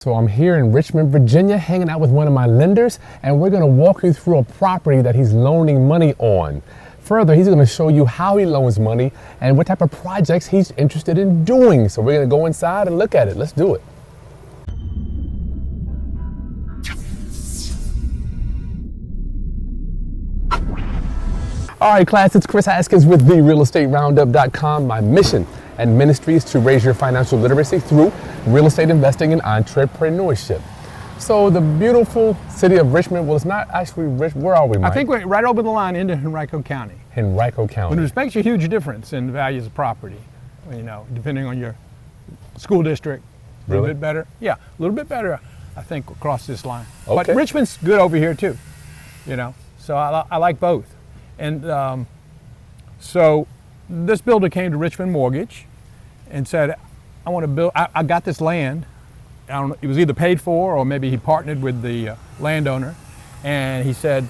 So I'm here in Richmond, Virginia, hanging out with one of my lenders, and we're gonna walk you through a property that he's loaning money on. Further, he's gonna show you how he loans money and what type of projects he's interested in doing. So we're gonna go inside and look at it. Let's do it. All right, class, it's Kris Haskins with therealestateroundup.com. My mission and ministry is to raise your financial literacy through real estate investing and entrepreneurship. So the beautiful city of Richmond, well, it's not actually Rich. Where are we, Mike? I think we're right over the line into Henrico County. Henrico County. Which makes a huge difference in the values of property, you know, depending on your school district. A little bit better. Yeah, a little bit better, I think, across this line. Okay. But Richmond's good over here, too, you know, so I like both. And so this builder came to Richmond Mortgage and said, I want to build, I got this land. I don't know, it was either paid for or maybe he partnered with the landowner. And he said,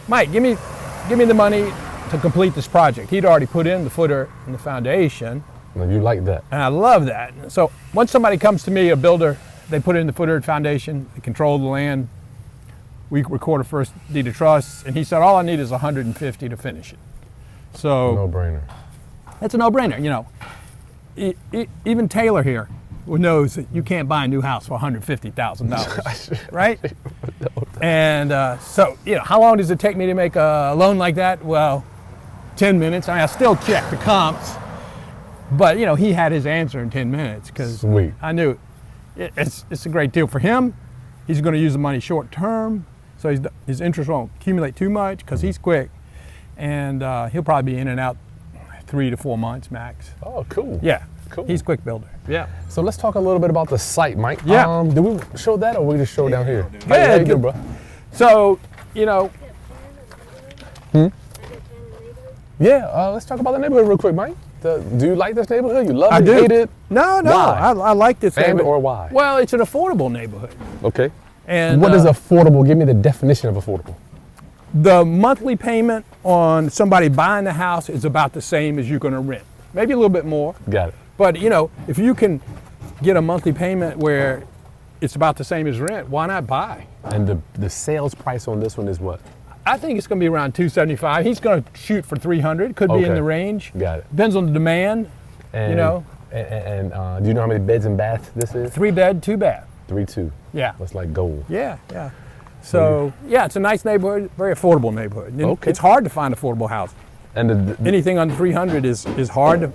Mike, give me the money to complete this project. He'd already put in the footer and the foundation. Well, you like that. And I love that. So once somebody comes to me, a builder, they put in the footer and foundation, they control the land. We record a first deed of trust, and he said, all I need is 150 to finish it. So No-brainer. It's a no-brainer, you know. Even Taylor here knows that you can't buy a new house for $150,000, right? And so, you know, how long does it take me to make a loan like that? Well, 10 minutes. I mean, I still check the comps, but you know, he had his answer in 10 minutes because I knew it's a great deal for him. He's going to use the money short term. So his interest won't accumulate too much because he's quick, and he'll probably be in and out 3 to 4 months max. Oh, cool. Yeah, cool. He's a quick builder. Yeah. So let's talk a little bit about the site, Mike. Yeah. Did we show that, or we just show down here? Yeah, good, bro. So, you know. Yeah. Let's talk about the neighborhood real quick, Mike. Do you like this neighborhood? You love it? I do. Hate it? No. Why? I like this neighborhood. Or why? Well, it's an affordable neighborhood. Okay. And what is affordable? Give me the definition of affordable. The monthly payment on somebody buying the house is about the same as you're going to rent. Maybe a little bit more. Got it. But, you know, if you can get a monthly payment where it's about the same as rent, why not buy? And the sales price on this one is what? I think it's going to be around $275. He's going to shoot for $300. Could be in the range. Got it. Depends on the demand, and, you know. And do you know how many beds and baths this is? 3 bed, 2 bath. 3-2. Yeah. That's like gold. Yeah. So, yeah, it's a nice neighborhood, very affordable neighborhood. Okay. It's hard to find affordable housing. And anything under 300 is hard to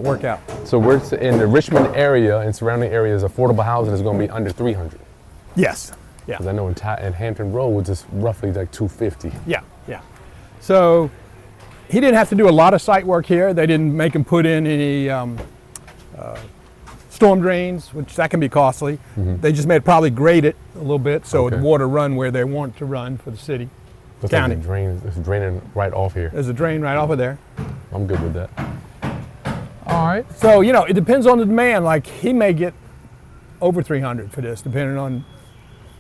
work out. So we're in the Richmond area and surrounding areas, affordable housing is going to be under 300. Yes. Yeah. Because I know in Hampton Roads it's roughly like 250. Yeah. So he didn't have to do a lot of site work here. They didn't make him put in any storm drains, which that can be costly. Mm-hmm. They just made it probably grade it a little bit so it water run where they want it to run for the city. Looks county. Like it's draining right off here. There's a drain right off of there. I'm good with that. All right. So, you know, it depends on the demand. Like he may get over 300 for this, depending on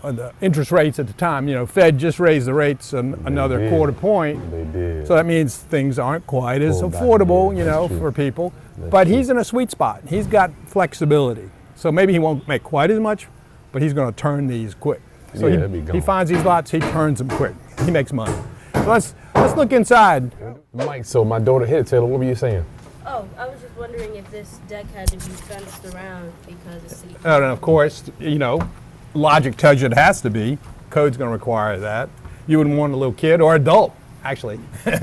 the interest rates at the time. You know, Fed just raised the rates another quarter point. They did. So that means things aren't quite as affordable, you know, for people. But he's in a sweet spot. He's got flexibility. So maybe he won't make quite as much, but he's going to turn these quick. So he finds these lots, he turns them quick. He makes money. So let's look inside. Mike, so my daughter hit it. Taylor, what were you saying? Oh, I was just wondering if this deck had to be fenced around because it's and of course, you know, logic tells you it has to be. Code's going to require that. You wouldn't want a little kid or adult, actually,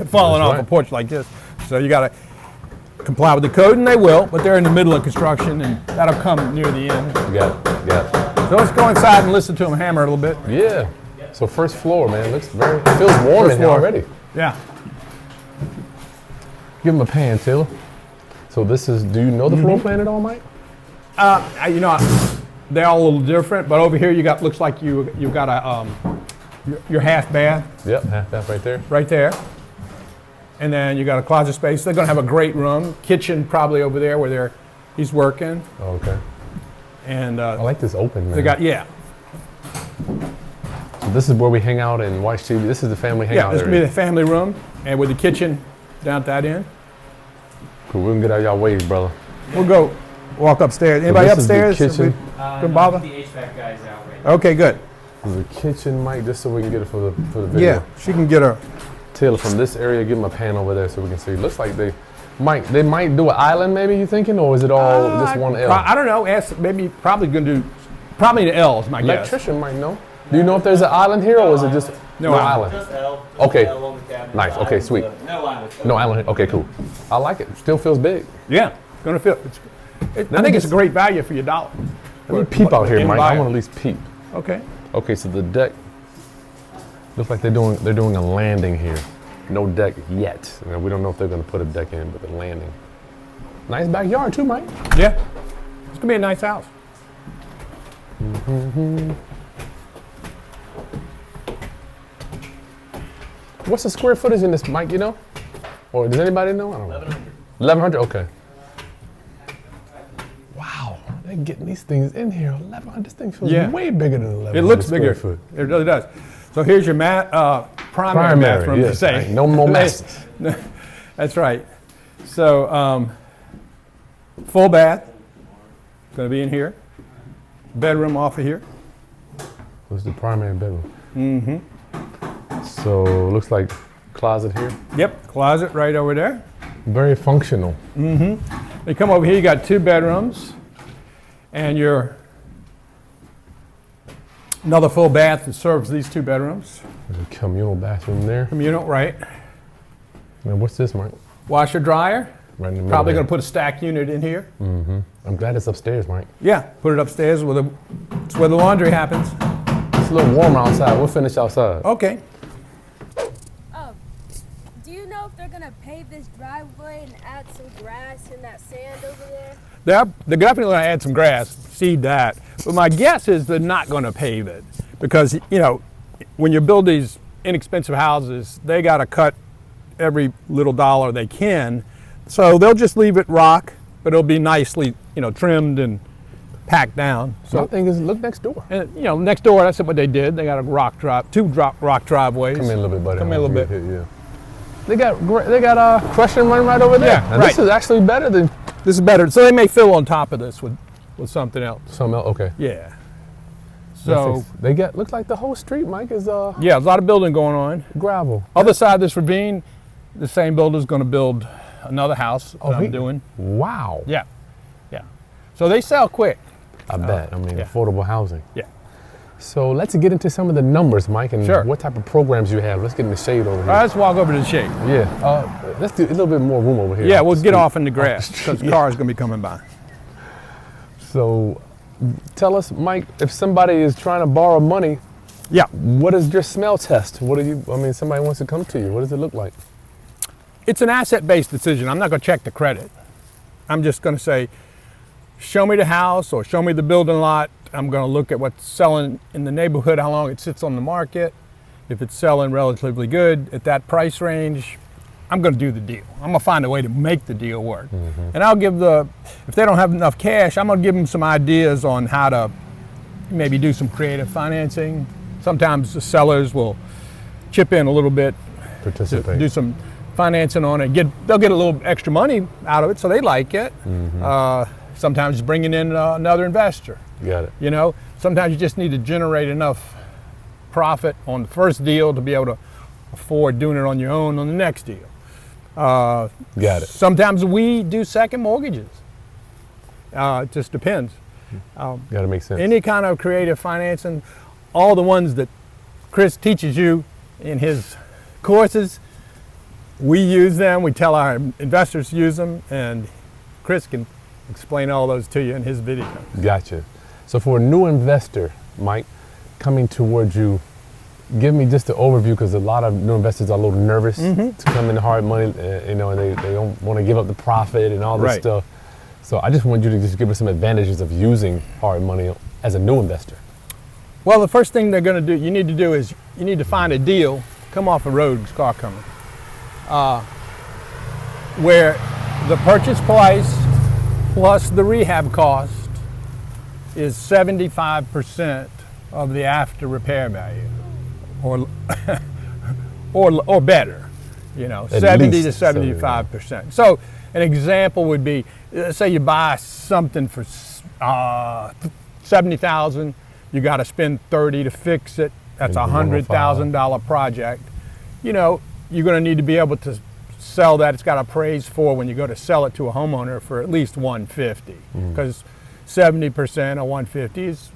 falling off a porch like this. So you got to comply with the code, and they will, but they're in the middle of construction, and that'll come near the end. Got it. So let's go inside and listen to them hammer a little bit. Yeah. So first floor, man, it feels warm in here already. Yeah. Give them a pan, Taylor. So this is, do you know the floor plan at all, Mike? You know, they're all a little different, but over here looks like you got your half bath. Yep, half bath right there. Right there. And then you got a closet space. They're going to have a great room. Kitchen probably over there where he's working. Oh, okay. And I like this open, man. So this is where we hang out and watch TV. This is the family hangout area. Yeah, this will be the family room, and with the kitchen down at that end. Cool, we can get out of y'all ways, brother. We'll go walk upstairs. Anybody upstairs? This is the kitchen. Couldn't bother? The HVAC guy's out right now. Okay, good. There's a kitchen, Mike, just so we can get it for the video. Yeah, she can get her. Taylor, from this area, give him a pan over there so we can see. Looks like they might do an island, maybe, you thinking, or is it all just one L? I don't know. Probably going to do, probably the L is my guess. Electrician might know. Do you know if there's an island here, or is it just no island? Just L. Okay. L on the cabinet. Nice. Okay, sweet. No island. No island. Okay, cool. I like it. Still feels big. Yeah, going to feel. I think it's a great value for your dollar. Let me peep out here, Mike. I want to at least peep. Okay. Okay, so the deck looks like they're doing a landing here. No deck yet. Now, we don't know if they're going to put a deck in, but the landing. Nice backyard too, Mike. Yeah, it's going to be a nice house. What's the square footage in this, Mike, you know? Or does anybody know? I don't know. 1,100, okay. Wow, they're getting these things in here. 1,100, this thing feels way bigger than 1,100 It looks square bigger. foot. It really does. So here's your primary bathroom, yes. to say. No more masters. That's right. So full bath, going to be in here. Bedroom off of here. What's the primary bedroom? Mm-hmm. So looks like closet here. Yep, closet right over there. Very functional. Mm-hmm. You come over here, you got 2 bedrooms, and your another full bath that serves these 2 bedrooms. There's a communal bathroom there. Communal, right? And what's this, Mike? Washer dryer. Right in the middle. Probably going to put a stack unit in here. Mm-hmm. I'm glad it's upstairs, Mike. Yeah, put it upstairs it's where the laundry happens. It's a little warmer outside. We'll finish outside. Okay. Oh, do you know if they're gonna pave this driveway and add some grass and that sand over there? They're definitely going to add some grass, seed that. But my guess is they're not going to pave it because, you know, when you build these inexpensive houses, they got to cut every little dollar they can. So they'll just leave it rock, but it'll be nicely, you know, trimmed and packed down. So I think is look next door. And you know, next door, that's what they did. They got a rock driveways. Come in a little bit, buddy. Come in a little bit. Yeah. They got crushing running right over there. Yeah, and right. This is actually better than This is better. So they may fill on top of this with something else. something else. Okay. Yeah. So they looks like the whole street, Mike, is yeah, a lot of building going on. gravel. Other side of this ravine, the same builder's going to build another house that I'm doing. Wow. Yeah. So they sell quick. I bet. I mean, yeah. affordable housing. Yeah. So let's get into some of the numbers, Mike, and Sure. what type of programs you have. Let's get in the shade over here. All right, let's walk over to the shade. Yeah. Let's do a little bit more room over here. Yeah, we'll get Street. off in the grass because cars going to be coming by. So tell us, Mike, if somebody is trying to borrow money, Yeah. what is your smell test? Somebody wants to come to you. What does it look like? It's an asset-based decision. I'm not going to check the credit. I'm just going to say, show me the house or show me the building lot. I'm going to look at what's selling in the neighborhood, how long it sits on the market. If it's selling relatively good at that price range, I'm going to do the deal. I'm going to find a way to make the deal work. Mm-hmm. And I'll give if they don't have enough cash, I'm going to give them some ideas on how to maybe do some creative financing. Sometimes the sellers will chip in a little bit, Participate. do some financing on it. They'll get a little extra money out of it, so they like it. Mm-hmm. Sometimes bringing in another investor. Got it. You know, sometimes you just need to generate enough profit on the first deal to be able to afford doing it on your own on the next deal. Got it. Sometimes we do second mortgages. It just depends. Got to make sense. Any kind of creative financing, all the ones that Chris teaches you in his courses, we use them. We tell our investors to use them, and Chris can explain all those to you in his video. Gotcha. So for a new investor, Mike, coming towards you, give me just the overview, because a lot of new investors are a little nervous to come into hard money, and they don't want to give up the profit and all this stuff. So I just want you to just give us some advantages of using hard money as a new investor. Well, the first thing you need to do is you need to find a deal, come off a road, car coming, where the purchase price plus the rehab cost is 75% of the after repair value, or better, At 70 to least 75%. So an example would be, say you buy something for $70,000, you got to spend 30 to fix it. That's a $100,000 project. You know, you're going to need to be able to sell that. It's got appraised for when you go to sell it to a homeowner for at least 150, because 70% of 150 is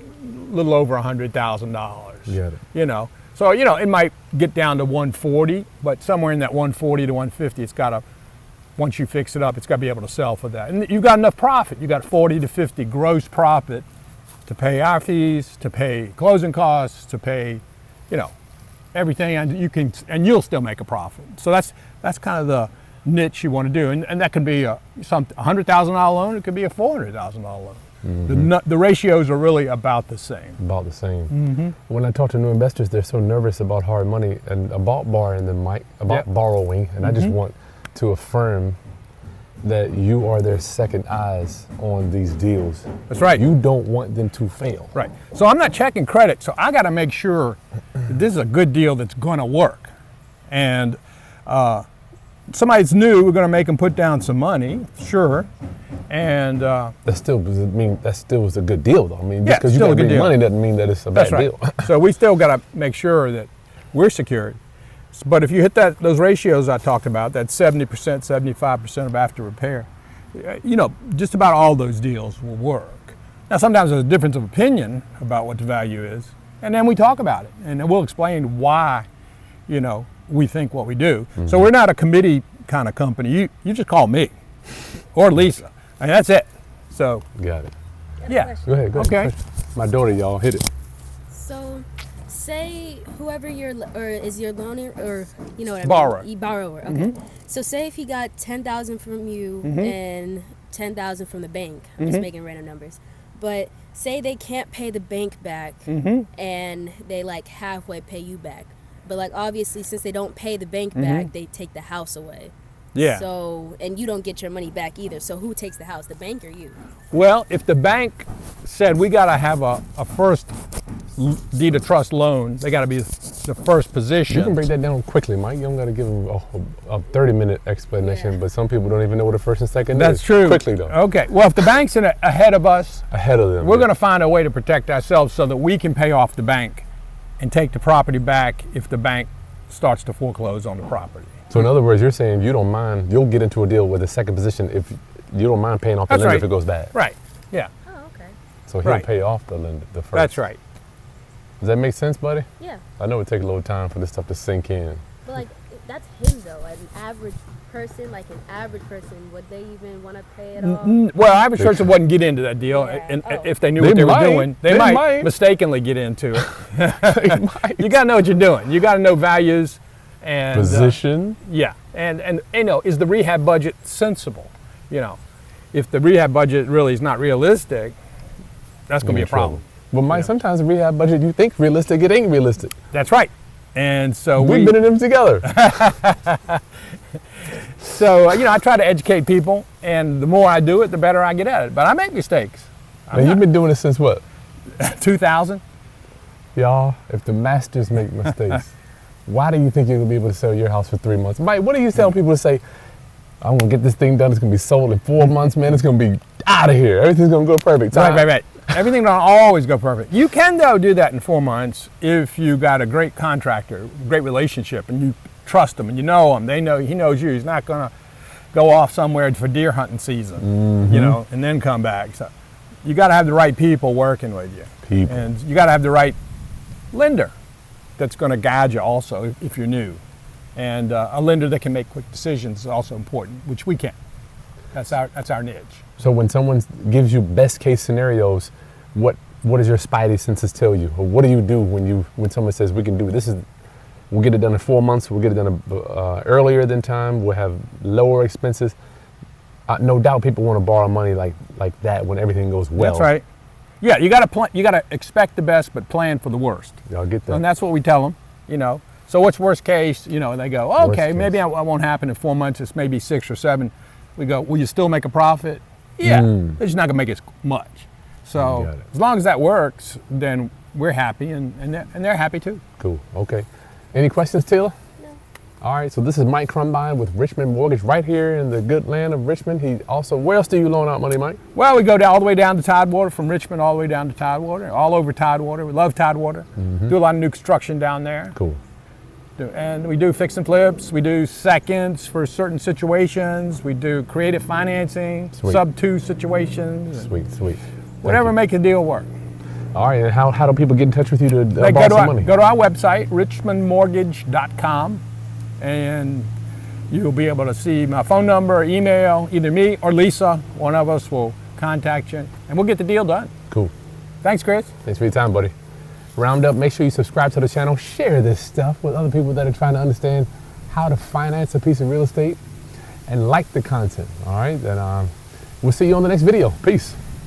a little over $100,000. Yeah. You know, so you know it might get down to 140, but somewhere in that 140 to 150, it's got to. Once you fix it up, it's got to be able to sell for that, and you've got enough profit. You got 40 to 50 gross profit to pay our fees, to pay closing costs, to pay, you know, everything, and you'll still make a profit. So that's kind of the niche you want to do, and that could be a $100,000 loan. It could be a $400,000 loan. The ratios are really about the same. About the same. When I talk to new investors, they're so nervous about hard money and about borrowing, and I just want to affirm that you are their second eyes on these deals. That's right. You don't want them to fail. Right. So I'm not checking credit, so I got to make sure that this is a good deal that's going to work. And somebody's new, we're going to make them put down some money, sure. And that still was a good deal, though. I mean, just because you got got big money doesn't mean that it's a bad deal. So we still got to make sure that we're secured. But if you hit those ratios I talked about, that 70%, 75% of after repair, you know, just about all those deals will work. Now, sometimes there's a difference of opinion about what the value is, and then we talk about it, and we'll explain why, you know, we think what we do. So we're not a committee kind of company. You just call me or Lisa, and that's it. So got it. Yeah. Go ahead. Okay. My daughter, y'all, hit it. So, say whoever is your loaner, or you know what I mean? Borrower. Okay. So say if he got 10,000 from you and 10,000 from the bank. I'm just making random numbers. But say they can't pay the bank back and they like halfway pay you back. But like obviously since they don't pay the bank back, they take the house away. Yeah. So, and you don't get your money back either. So who takes the house, the bank or you? Well, if the bank said we got to have a first deed of trust loan, they got to be the first position. You can break that down quickly, Mike. You don't got to give them a 30-minute explanation, but some people don't even know what a first and second is. That's true. Quickly, though. Okay. Well, if the bank's ahead of us, we're going to find a way to protect ourselves so that we can pay off the bank and take the property back if the bank starts to foreclose on the property. So in other words, you're saying you don't mind, you'll get into a deal with a second position if you don't mind paying off the lender if it goes bad. Right. Yeah. Oh, okay. So he'll pay off the lender, the first. That's right. Does that make sense, buddy? Yeah. I know it takes a little time for this stuff to sink in. But like, that's him though. As an average person, would they even want to pay it off? Well, average person wouldn't get into that deal, and if they knew what they were doing, they might mistakenly get into it. You got to know what you're doing. You got to know values and position. And you know, is the rehab budget sensible? You know, if the rehab budget really is not realistic, that's going to be a problem. But Mike, sometimes the rehab budget you think realistic, it ain't realistic. That's right. And so we've been in them together. So, you know, I try to educate people, and the more I do it, the better I get at it. But I make mistakes. And you've been doing it since what? 2000. Y'all, if the masters make mistakes, why do you think you're going to be able to sell your house for 3 months? Mike, what do you tell people to say, I'm going to get this thing done, it's going to be sold in 4 months, man, it's going to be out of here. Everything's going to go perfect. Right. Everything don't always go perfect. You can, though, do that in 4 months if you got a great contractor, great relationship, and you trust them and you know him. He knows you. He's not going to go off somewhere for deer hunting season, you know, and then come back. So you got to have the right people working with you. And you got to have the right lender that's going to guide you also if you're new. And a lender that can make quick decisions is also important, which we can. That's our niche. So when someone gives you best case scenarios, what does your spidey senses tell you? Or what do you do when someone says we can do this? We'll get it done in 4 months. We'll get it done earlier than time. We'll have lower expenses. No doubt, people want to borrow money like that when everything goes well. That's right. Yeah, you got to expect the best, but plan for the worst. Y'all get that. And that's what we tell them. You know. So what's worst case? You know, and they go, okay, maybe it won't happen in 4 months. It's maybe 6 or 7. We go, will you still make a profit? Yeah, they're just not gonna make as much. So as long as that works, then we're happy, and they're happy too. Cool. Okay. Any questions, Taylor? No. All right, so this is Mike Crumbine with Richmond Mortgage right here in the good land of Richmond. He also, where else do you loan out money, Mike? Well, we go all the way down to Tidewater, from Richmond all the way down to Tidewater, all over Tidewater. We love Tidewater. Do a lot of new construction down there. Cool. And we do fix and flips. We do seconds for certain situations. We do creative financing, sub-2 situations. Sweet. Whatever make a deal work. All right, and how do people get in touch with you to They borrow some money? Go to our website, richmondmortgage.com, and you'll be able to see my phone number, email, either me or Lisa. One of us will contact you, and we'll get the deal done. Cool. Thanks, Chris. Thanks for your time, buddy. Round up, make sure you subscribe to the channel, share this stuff with other people that are trying to understand how to finance a piece of real estate, and like the content, all right? Then we'll see you on the next video. Peace.